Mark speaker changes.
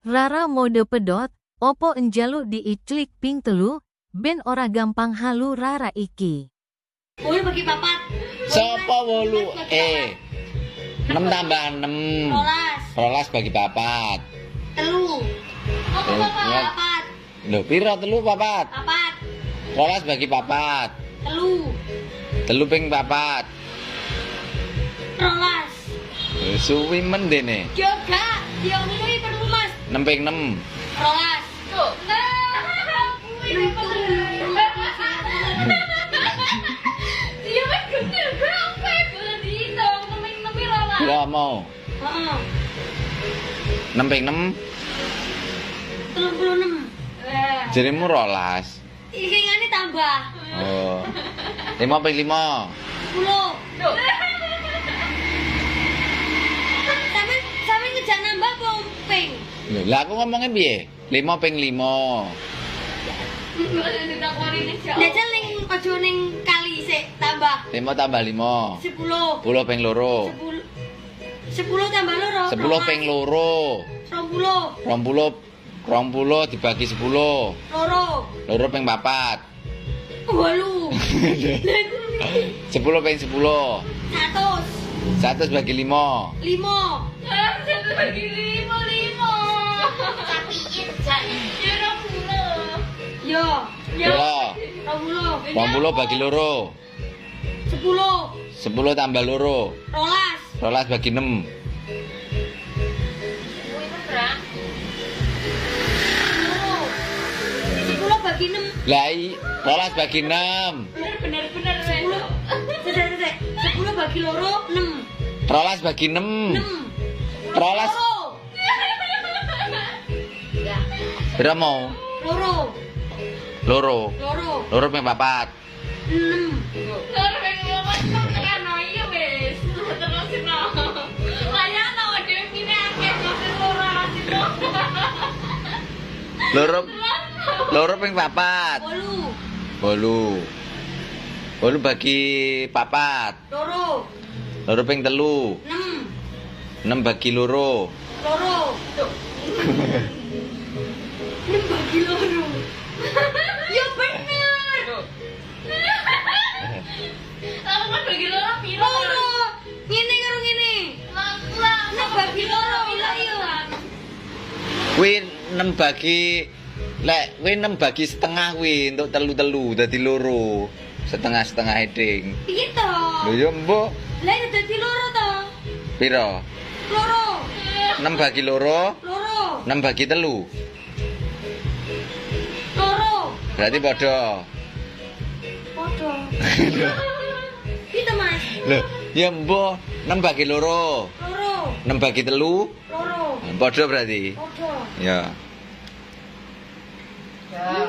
Speaker 1: Rara mode pedot, opo enjaluk diiclik ping telu, ben ora gampang halu Rara iki.
Speaker 2: 8 bagi 4.
Speaker 3: Sopo 8? 6 tambah 6. 12 bagi 4.
Speaker 2: Telu. Papat.
Speaker 3: Lho, piro telu papat?
Speaker 2: 4.
Speaker 3: 12 bagi 4.
Speaker 2: Telu.
Speaker 3: Telu ping 4.
Speaker 2: 12.
Speaker 3: Suwi men dene.
Speaker 2: Yoga, yang ini perlu Mas.
Speaker 3: 6 ping 6.
Speaker 2: 12. Tuh. Dia mah bener berapa bulan dihitung, temen-temen rolas.
Speaker 3: Piro mau?
Speaker 2: Heeh.
Speaker 3: 6 ping 6.
Speaker 2: 36.
Speaker 3: Jadimu 12.
Speaker 2: Iki ngene tambah.
Speaker 3: Oh. 5 ping 5.
Speaker 2: 10. Sampe ngejak nambah ping.
Speaker 3: Lho, lah aku ngomongnya piye? 5 ping 5.
Speaker 2: Jajal ning aja ning kali sik tambah
Speaker 3: 5 tambah 5.
Speaker 2: 10.
Speaker 3: 10 ping loro.
Speaker 2: 10 tambah loro.
Speaker 3: 10 ping loro.
Speaker 2: 20.
Speaker 3: 20 dibagi 10.
Speaker 2: Loro.
Speaker 3: Loro ping 4.
Speaker 2: 8.
Speaker 3: 10 ping 10.
Speaker 2: 100.
Speaker 3: 100 bagi 5.
Speaker 2: 5. 1 bagi 5. Yo.
Speaker 3: Piro?
Speaker 2: 20.
Speaker 3: 20 bagi loro.
Speaker 2: 10.
Speaker 3: 10 tambah loro.
Speaker 2: 12.
Speaker 3: 12 bagi 6.
Speaker 2: 10 bagi 6.
Speaker 3: Lah 12 bagi 6.
Speaker 2: Bener. 10 bagi loro 6.
Speaker 3: 12 bagi 6.
Speaker 2: 6.
Speaker 3: 12. Piro mau?
Speaker 2: Loro.
Speaker 3: Loro. Loro ping 4.
Speaker 2: 6.
Speaker 3: Loro ping 4. 8. 8 bagi 4.
Speaker 2: Loro.
Speaker 3: Loro ping 3.
Speaker 2: 6.
Speaker 3: 6 bagi loro.
Speaker 2: 6 bagi loro. Ya bener. Aku kan bagi loro piro? Ngene karo ngene. 6 bagi loro piro yo?
Speaker 3: Kuwi 6 bagi kuwi 6 bagi setengah kuwi untuk telu dadi loro. Setengah heding.
Speaker 2: Piye to?
Speaker 3: Lho ya mbok.
Speaker 2: Lah ya dadi loro to?
Speaker 3: Piro?
Speaker 2: Loro.
Speaker 3: 6 bagi loro. 6 bagi telu.
Speaker 2: Loro.
Speaker 3: Berarti padha.
Speaker 2: Podo. Gitu Mas.
Speaker 3: Lho, ya mbok 6 bagi loro. 6 bagi telu.
Speaker 2: Loro.
Speaker 3: Padha berarti.
Speaker 2: Podo.
Speaker 3: Ya.
Speaker 2: Ya.